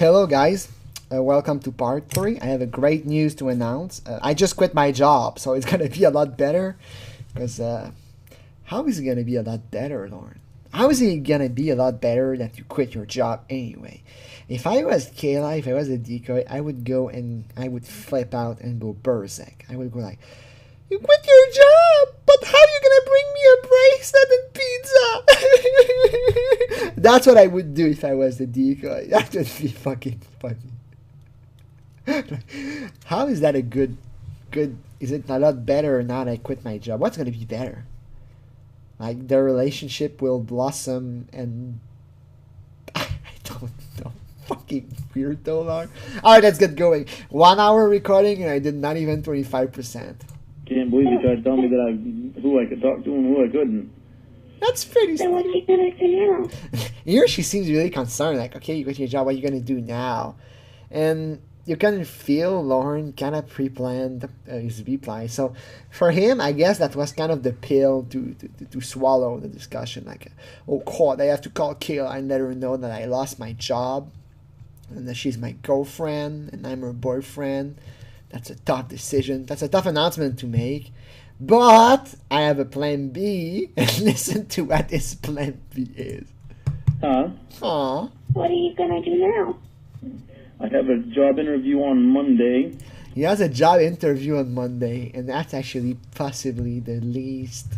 Hello, guys. Welcome to part 3. I have a great news to announce. I just quit my job, so it's going to be a lot better. Because how is it going to be a lot better, Lorne? How is it going to be a lot better that you quit your job anyway? If I was Kayla, if I was a decoy, I would go and I would flip out and go berserk. I would go like, you quit your job, but how are you going to bring me a bracelet and pizza? That's what I would do if I was the decoy. That would be fucking funny. How is that a good, is it a lot better now that I quit my job? What's going to be better? Like, the relationship will blossom and I don't know. Fucking weirdo, Lord. Alright, let's get going. 1 hour recording and I did not even 25%. Can't believe you tried to tell me that who I could talk to and who I couldn't. That's pretty. So what are you gonna do now? Here she seems really concerned. Like, okay, you quit your job. What are you gonna do now? And you can feel Lorne kind of pre-planned his reply. So for him, I guess that was kind of the pill to swallow the discussion. Like, oh God, I have to call Kayla and let her know that I lost my job and that she's my girlfriend and I'm her boyfriend. That's a tough decision. That's a tough announcement to make. But I have a plan B, and listen to what his plan B is. Huh? Aw. What are you gonna do now? I have a job interview on Monday. He has a job interview on Monday, and that's actually possibly the least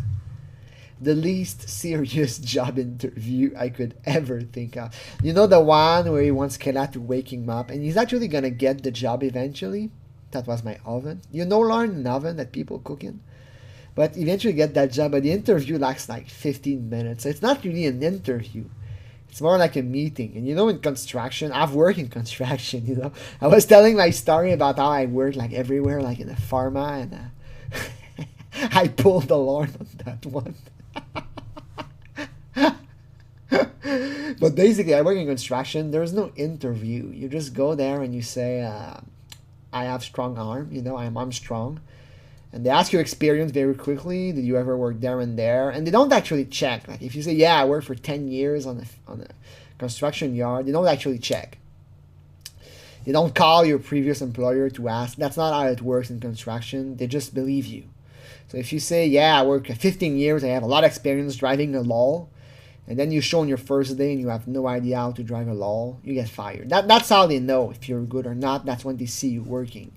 serious job interview I could ever think of. You know, the one where he wants Kayla to wake him up, and he's actually gonna get the job eventually. That was my oven. You know, Lorne, an oven that people cook in? But eventually get that job, but the interview lasts like 15 minutes. So it's not really an interview. It's more like a meeting. And you know, in construction, I've worked in construction, you know. I was telling my story about how I worked like everywhere, like in a pharma, and I pulled the Lorne on that one. But basically, I work in construction. There's no interview. You just go there and you say, I have strong arm, you know, I'm Armstrong. And they ask your experience very quickly. Did you ever work there and there? And they don't actually check. Like if you say, yeah, I worked for 10 years on a construction yard, they don't actually check. They don't call your previous employer to ask. That's not how it works in construction. They just believe you. So if you say, yeah, I worked 15 years, I have a lot of experience driving a lol, and then you show on your first day and you have no idea how to drive a lol, you get fired. That's how they know if you're good or not. That's when they see you working.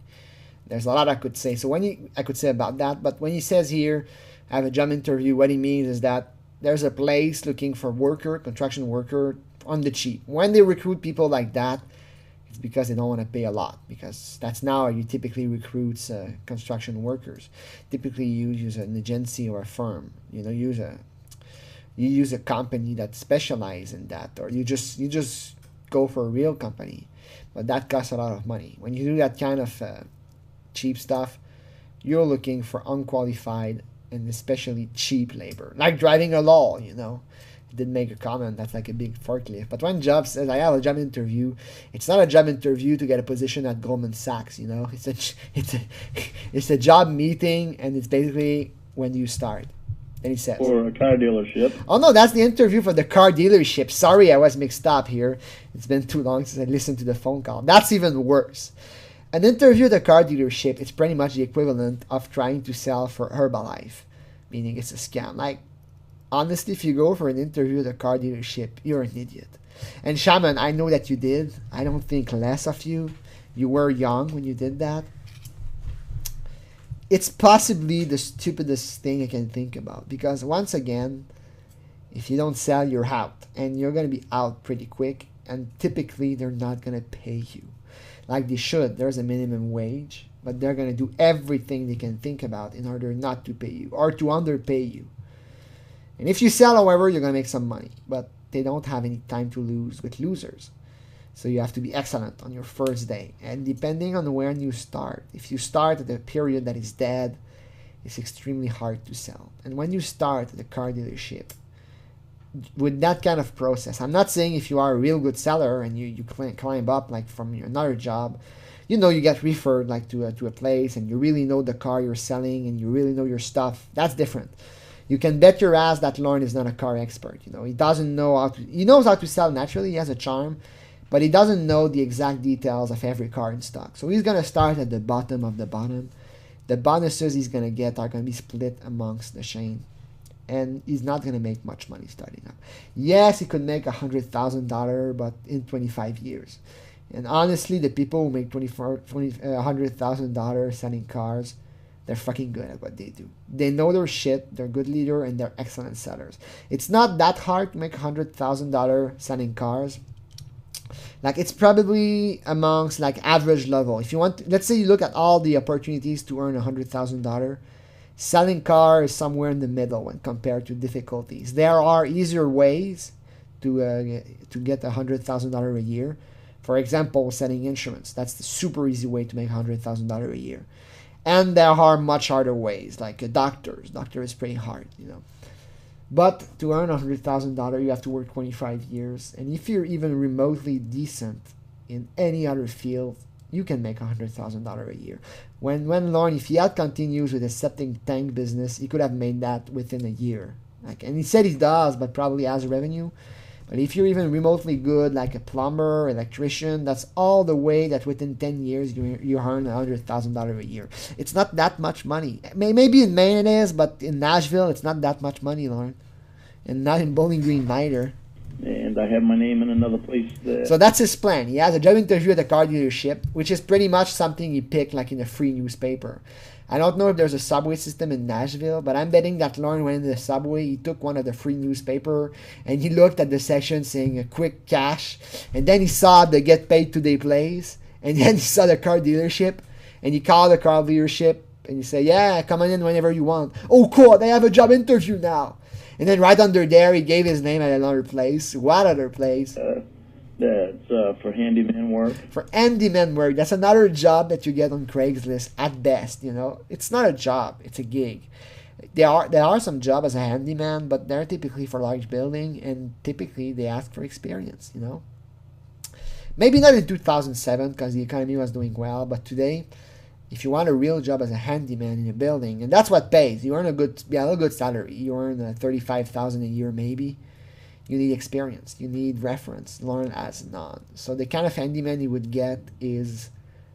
There's a lot I could say. So I could say about that, but when he says here, I have a job interview, what he means is that there's a place looking for construction worker on the cheap. When they recruit people like that, it's because they don't want to pay a lot, because that's now how you typically recruit construction workers. Typically you use an agency or a firm. You know, you use a company that specializes in that, or you just go for a real company, but that costs a lot of money. When you do that kind of cheap stuff, you're looking for unqualified and especially cheap labor, like driving a lol, you know. He did make a comment that's like a big forklift. But when Job says I have a job interview, it's not a job interview to get a position at Goldman Sachs, you know. It's a job meeting, and it's basically when you start. And he says, For a car dealership. oh no, that's the interview for the car dealership. Sorry, I was mixed up here. It's been too long since I listened to the phone call. That's even worse. An interview at the car dealership is pretty much the equivalent of trying to sell for Herbalife, meaning it's a scam. Like, honestly, if you go for an interview at a car dealership, you're an idiot. And Shaman, I know that you did. I don't think less of you. You were young when you did that. It's possibly the stupidest thing I can think about, because once again, if you don't sell, you're out, and you're going to be out pretty quick, and typically they're not going to pay you like they should. There's a minimum wage, but they're going to do everything they can think about in order not to pay you or to underpay you. And if you sell, however, you're going to make some money, but they don't have any time to lose with losers. So you have to be excellent on your first day. And depending on when you start, if you start at a period that is dead, it's extremely hard to sell. And when you start at the car dealership, with that kind of process, I'm not saying if you are a real good seller and you climb up like from another job, you know, you get referred like to a place and you really know the car you're selling and you really know your stuff. That's different. You can bet your ass that Lorne is not a car expert. You know, he doesn't know how to. He knows how to sell naturally. He has a charm, but he doesn't know the exact details of every car in stock. So he's gonna start at the bottom of the bottom. The bonuses he's gonna get are gonna be split amongst the chain, and he's not gonna make much money starting up. Yes, he could make $100,000, but in 25 years. And honestly, the people who make $100,000 selling cars, they're fucking good at what they do. They know their shit, they're good leader, and they're excellent sellers. It's not that hard to make $100,000 selling cars. Like, it's probably amongst like average level. If you want, let's say you look at all the opportunities to earn $100,000, selling cars is somewhere in the middle when compared to difficulties. There are easier ways to get $100,000 a year. For example, selling insurance. That's the super easy way to make $100,000 a year. And there are much harder ways, like doctors. Doctor is pretty hard, you know. But to earn $100,000, you have to work 25 years. And if you're even remotely decent in any other field, you can make $100,000 a year. When Lorne, if he had continued with the septic tank business, he could have made that within a year. Like, and he said he does, but probably has revenue. But if you're even remotely good, like a plumber, electrician, that's all the way that within 10 years you earn $100,000 a year. It's not that much money. Maybe in Maine it is, but in Nashville, it's not that much money, Lorne. And not in Bowling Green neither. And I have my name in another place there. So that's his plan. He has a job interview at a car dealership, which is pretty much something he picked like in a free newspaper. I don't know if there's a subway system in Nashville, but I'm betting that Lorne went in the subway, he took one of the free newspaper, and he looked at the section saying a quick cash, and then he saw the get paid today place, and then he saw the car dealership, and he called the car dealership, and he said, yeah, come on in whenever you want. Oh, cool, they have a job interview now. And then right under there, he gave his name at another place. What other place? That's for handyman work. For handyman work. That's another job that you get on Craigslist at best, you know. It's not a job. It's a gig. There are some jobs as a handyman, but they're typically for large building, and typically they ask for experience, you know. Maybe not in 2007 because the economy was doing well, but today, if you want a real job as a handyman in a building, and that's what pays, you earn a good salary. You earn $35,000 a year maybe. You need experience. You need reference. Lorne has none. So the kind of handyman you would get is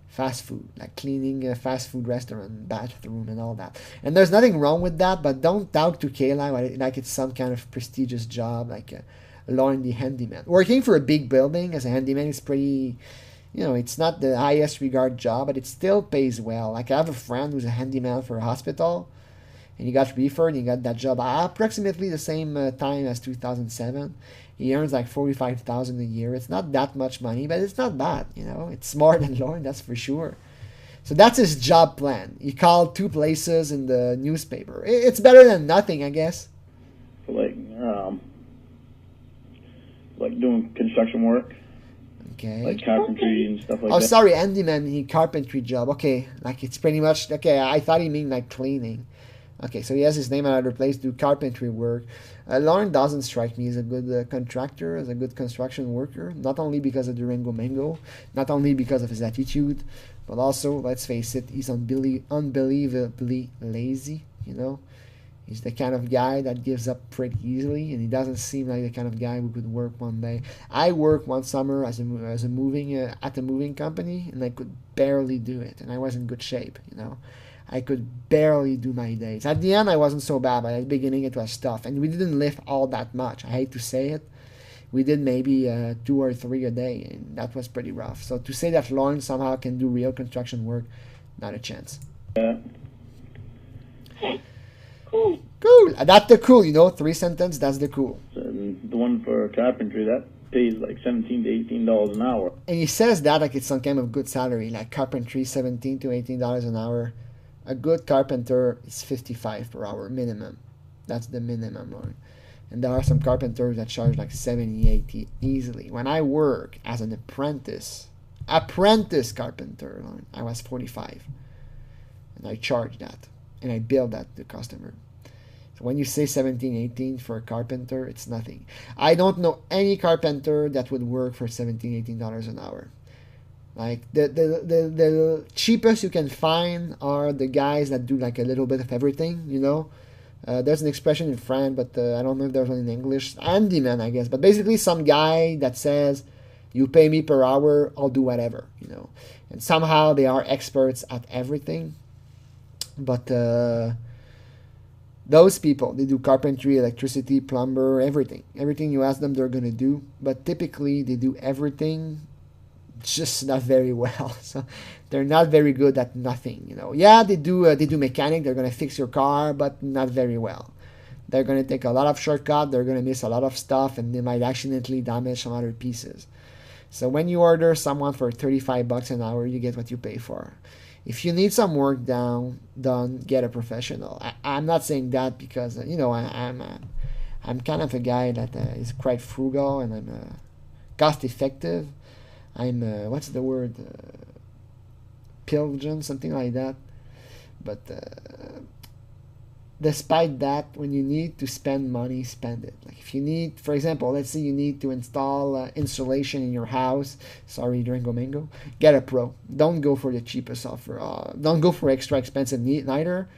fast food, like cleaning a fast food restaurant, bathroom, and all that. And there's nothing wrong with that, but don't talk to Kayla like it's some kind of prestigious job, like Lorne the handyman. Working for a big building as a handyman is pretty, you know, it's not the highest regard job, but it still pays well. Like, I have a friend who's a handyman for a hospital, and he got referred, and he got that job approximately the same time as 2007. He earns like $45,000 a year. It's not that much money, but it's not bad, you know. It's more than Lorne, that's for sure. So that's his job plan. He called 2 places in the newspaper. It's better than nothing, I guess. Like doing construction work. Okay. Like carpentry and stuff like that. Oh, sorry, handyman, carpentry job. Okay, like it's pretty much, okay, I thought he meant like cleaning. Okay, so he has his name at another place, do carpentry work. Lorne doesn't strike me as a good contractor, as a good construction worker, not only because of Durango Mango, not only because of his attitude, but also, let's face it, he's unbelievably lazy, you know. He's the kind of guy that gives up pretty easily, and he doesn't seem like the kind of guy who could work one day. I worked one summer at a moving company, and I could barely do it, and I was in good shape, you know. I could barely do my days. At the end, I wasn't so bad, but at the beginning, it was tough. And we didn't lift all that much. I hate to say it. We did maybe 2 or 3 a day, and that was pretty rough. So to say that Lorne somehow can do real construction work, not a chance. Yeah. Cool. Cool. That's the cool, you know. 3 sentences, that's the cool. And the one for carpentry, that pays like $17 to $18 an hour. And he says that like it's some kind of good salary, like carpentry, $17 to $18 an hour. A good carpenter is $55 per hour minimum. That's the minimum, Lorne. And there are some carpenters that charge like $70, $80 easily. When I work as an apprentice carpenter, Lorne, I was $45, and I charge that, and I bill that to the customer. So when you say $17, $18 for a carpenter, it's nothing. I don't know any carpenter that would work for $17, $18 an hour. Like the cheapest you can find are the guys that do like a little bit of everything, you know. There's an expression in French, but I don't know if there's one in English. Handyman, I guess. But basically some guy that says, You pay me per hour, I'll do whatever, you know. And somehow they are experts at everything. But those people, they do carpentry, electricity, plumber, everything. Everything you ask them, they're going to do. But typically, they do everything just not very well. So they're not very good at nothing, you know. Yeah, they do mechanic. They're going to fix your car, but not very well. They're going to take a lot of shortcut. They're going to miss a lot of stuff, and they might accidentally damage some other pieces. So when you order someone for $35 an hour, you get what you pay for. If you need some work done, get a professional. I'm not saying that because you know I'm kind of a guy that is quite frugal, and I'm cost effective. I'm what's the word? Pilgrim, something like that. But despite that, when you need to spend money, spend it. Like if you need, for example, let's say you need to install insulation in your house. Sorry, Durango Mango. Get a pro. Don't go for the cheapest software. Don't go for extra expensive neither.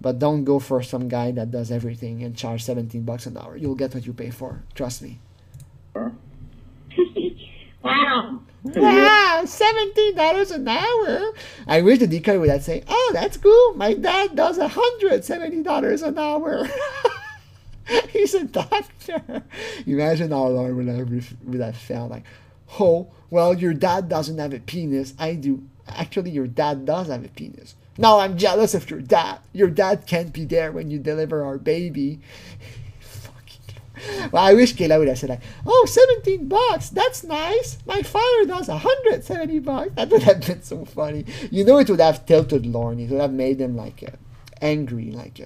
But don't go for some guy that does everything and charge $17 an hour. You'll get what you pay for. Trust me. Wow. Wow, $17 an hour. I wish the decoy would say, "Oh, that's cool. My dad does $170 an hour." He's a doctor. Imagine how Lorne would have felt like, "Oh, well, your dad doesn't have a penis. I do. Actually, your dad does have a penis. No, I'm jealous of your dad. Your dad can't be there when you deliver our baby." Well, I wish Kayla would have said like, "Oh, $17, that's nice. My father does $170. That would have been so funny. You know, it would have tilted Lorne. It would have made him like angry, like,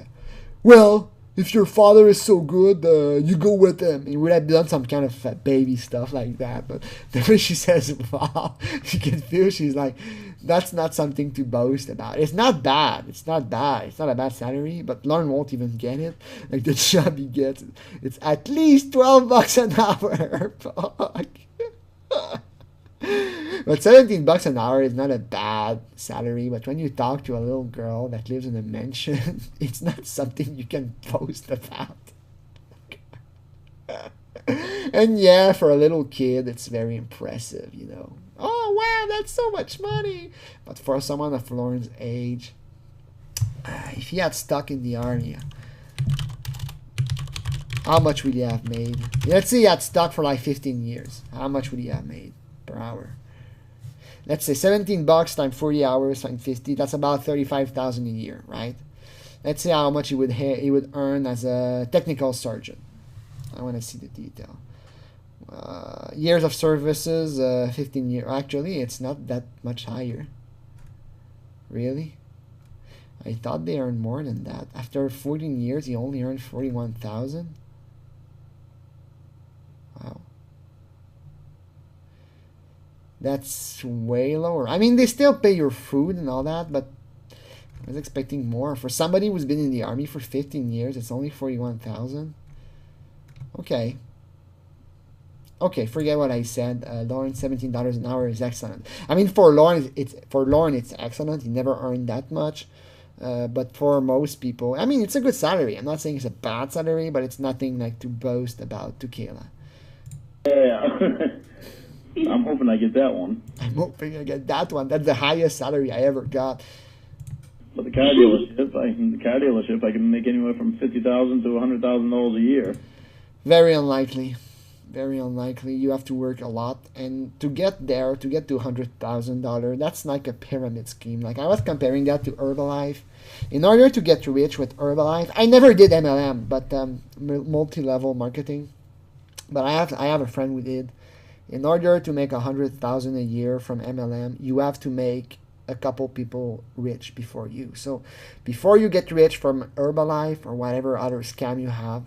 well, if your father is so good, you go with him. He would have done some kind of baby stuff like that. But the way she says, "Wow," you can feel she's like, that's not something to boast about. It's not bad. It's not bad. It's not a bad salary, but Lorne won't even get it. Like the job he gets, it's at least $12 an hour. Fuck. But $17 an hour is not a bad salary. But when you talk to a little girl that lives in a mansion, it's not something you can boast about. And yeah, for a little kid, it's very impressive, you know. Oh, wow, that's so much money. But for someone of Lorne's age, if he had stuck in the army, how much would he have made? Let's say he had stuck for like 15 years. How much would he have made per hour? Let's say $17 times 40 hours times 50. That's about $35,000 a year, right? Let's see how much he would earn as a technical sergeant. I want to see the detail. Years of services, 15 years. Actually, it's not that much higher. Really? I thought they earned more than that. After 14 years, he only earned $41,000. Wow. That's way lower. I mean, they still pay your food and all that, but I was expecting more. For somebody who's been in the army for 15 years, it's only $41,000. Okay. Okay, forget what I said. Lorne, $17 an hour is excellent. I mean, for Lorne, it's excellent. He never earned that much. But for most people, I mean, it's a good salary. I'm not saying it's a bad salary, but it's nothing like to boast about to Kayla. Yeah. I'm hoping I get that one. I'm hoping I get that one. That's the highest salary I ever got. But the car dealership, I can make anywhere from $50,000 to $100,000 a year. Very unlikely. Very unlikely. You have to work a lot, and to get there, to get to $100,000, that's like a pyramid scheme. Like I was comparing that to Herbalife. In order to get rich with Herbalife, I never did MLM, but multi-level marketing. But I have a friend who did. In order to make $100,000 a year from MLM, you have to make a couple people rich before you. So before you get rich from Herbalife or whatever other scam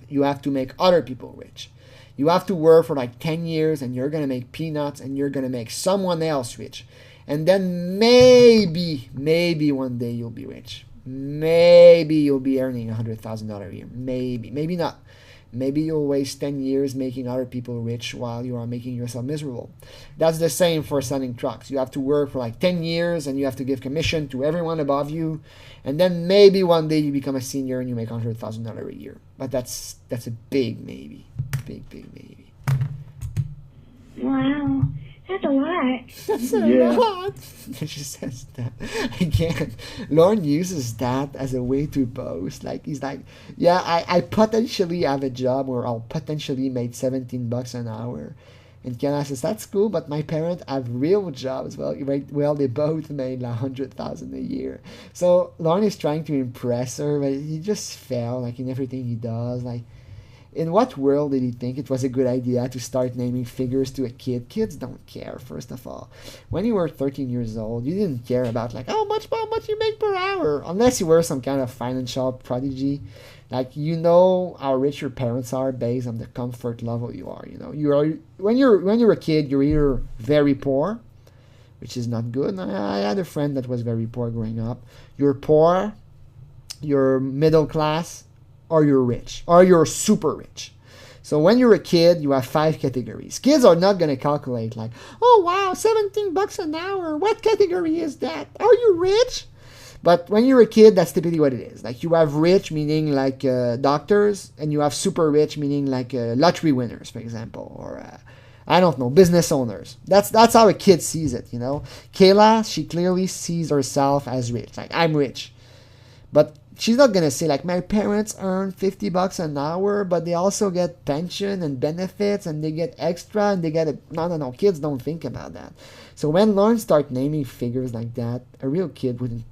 you have to make other people rich. You have to work for like 10 years and you're going to make peanuts and you're going to make someone else rich. And then maybe one day you'll be rich. Maybe you'll be earning $100,000 a year. Maybe not. Maybe you'll waste 10 years making other people rich while you are making yourself miserable. That's the same for selling trucks. You have to work for like 10 years and you have to give commission to everyone above you. And then maybe one day you become a senior and you make $100,000 a year. But that's a big maybe. Big maybe. Wow. That's a lot. That's a Yeah. lot. She says that. Again, Lorne uses that as a way to boast. Like, he's like, yeah, I potentially have a job where I'll potentially make $17 an hour. And Kiana says, that's cool, but my parents have real jobs. Well, they both made like 100,000 a year. So Lorne is trying to impress her, but he just failed, like, in everything he does. Like, in what world did he think it was a good idea to start naming figures to a kid? Kids don't care, first of all. When you were 13 years old, you didn't care about, like, how much you make per hour, unless you were some kind of financial prodigy. Like, you know how rich your parents are based on the comfort level you are. You know, when you're a kid, you're either very poor, which is not good. I had a friend that was very poor growing up. You're poor, you're middle class, or you're rich, or you're super rich. So when you're a kid, you have 5 categories. Kids are not going to calculate like, oh wow, $17 an hour. What category is that? Are you rich? But when you're a kid, that's typically what it is. Like, you have rich, meaning like doctors, and you have super rich, meaning like lottery winners, for example, or I don't know, business owners. That's how a kid sees it, you know. Kayla, she clearly sees herself as rich. Like, I'm rich. But she's not going to say, like, my parents earn $50 an hour, but they also get pension and benefits, and they get extra, and they get a... No. Kids don't think about that. So when Lorne starts naming figures like that, a real kid wouldn't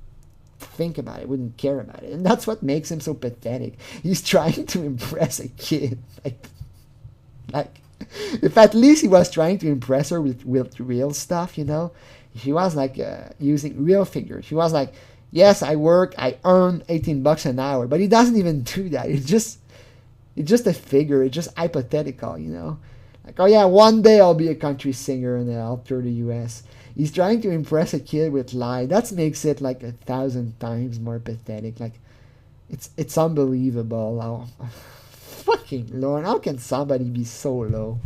think about it, wouldn't care about it. And that's what makes him so pathetic. He's trying to impress a kid. Like if at least he was trying to impress her with real stuff, you know, if he was like using real figures. He was like, yes, I work, I earn $18 an hour, but he doesn't even do that. It's just a figure. It's just hypothetical, you know. Like, oh yeah, one day I'll be a country singer and I'll tour the U.S. He's trying to impress a kid with lie. That makes it like 1,000 times more pathetic. Like, it's unbelievable. How fucking Lorne, how can somebody be so low?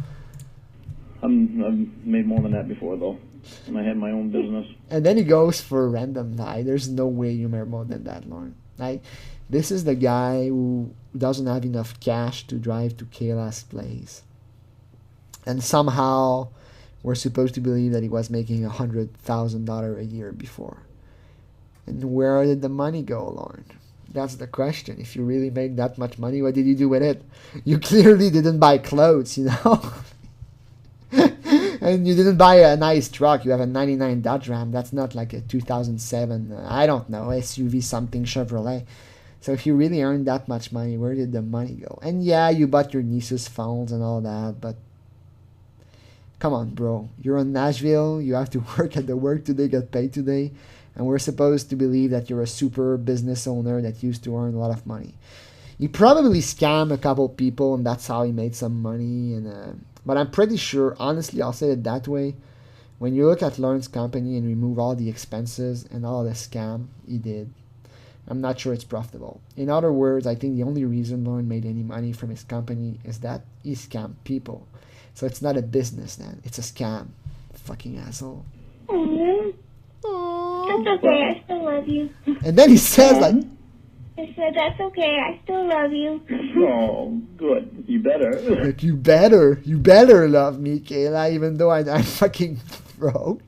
I've made more than that before, though. And I had my own business. And then he goes for a random lie. There's no way you make more than that, Lorne. Like, this is the guy who doesn't have enough cash to drive to Kayla's place. And somehow we're supposed to believe that he was making $100,000 a year before. And where did the money go, Lorne? That's the question. If you really made that much money, what did you do with it? You clearly didn't buy clothes, you know? And you didn't buy a nice truck. You have a 99 Dodge Ram. That's not like a 2007, I don't know, SUV something Chevrolet. So if you really earned that much money, where did the money go? And yeah, you bought your niece's phones and all that, but come on, bro. You're in Nashville. You have to work at the work today, get paid today. And we're supposed to believe that you're a super business owner that used to earn a lot of money. He probably scammed a couple people, and that's how he made some money. But I'm pretty sure, honestly, I'll say it that way. When you look at Lorne's company and remove all the expenses and all the scam he did, I'm not sure it's profitable. In other words, I think the only reason Lorne made any money from his company is that he scammed people. So it's not a business then. It's a scam. Fucking asshole. Aww. Aww. That's okay, I still love you. And then he says like... I said, that's okay, I still love you. Oh, good. You better. Like, you better love me, Kayla, even though I'm fucking broke.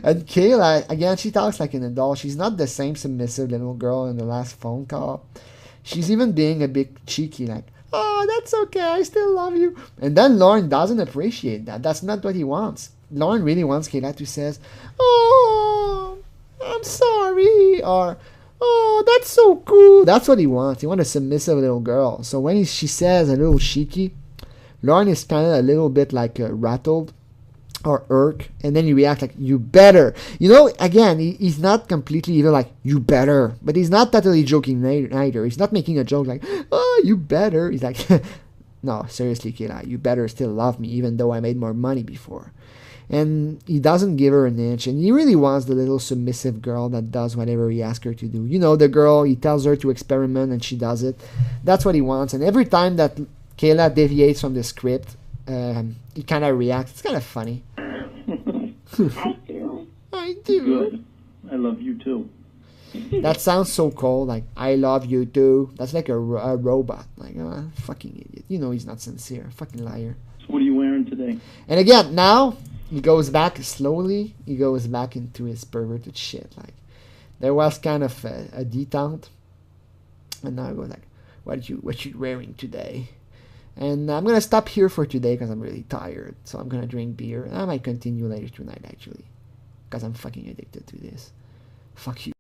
And Kayla, again, she talks like an adult. She's not the same submissive little girl in the last phone call. She's even being a bit cheeky, like, oh, that's okay, I still love you. And then Lorne doesn't appreciate that. That's not what he wants. Lorne really wants Kayla to say, oh, I'm sorry, or, oh, that's so cool. That's what he wants. He wants a submissive little girl. So when she says a little cheeky, Lorne is kind of a little bit like rattled or irk, and then he reacts like, you better. You know, again, he's not completely even like, you better, but he's not totally joking either. He's not making a joke like, oh, you better. He's like, no, seriously, Kayla, you better still love me, even though I made more money before. And he doesn't give her an inch, and he really wants the little submissive girl that does whatever he asks her to do. You know, the girl, he tells her to experiment, and she does it. That's what he wants, and every time that Kayla deviates from the script, he kind of reacts. It's kind of funny. I do. I do. Good. I love you too. That sounds so cold, like, I love you too. That's like a robot. Like, fucking idiot. You know he's not sincere. Fucking liar. So what are you wearing today? And again, now, he goes back slowly. He goes back into his perverted shit. Like there was kind of a detente, and now I go like, what you wearing today? And I'm gonna stop here for today because I'm really tired. So I'm gonna drink beer. I might continue later tonight actually, because I'm fucking addicted to this. Fuck you.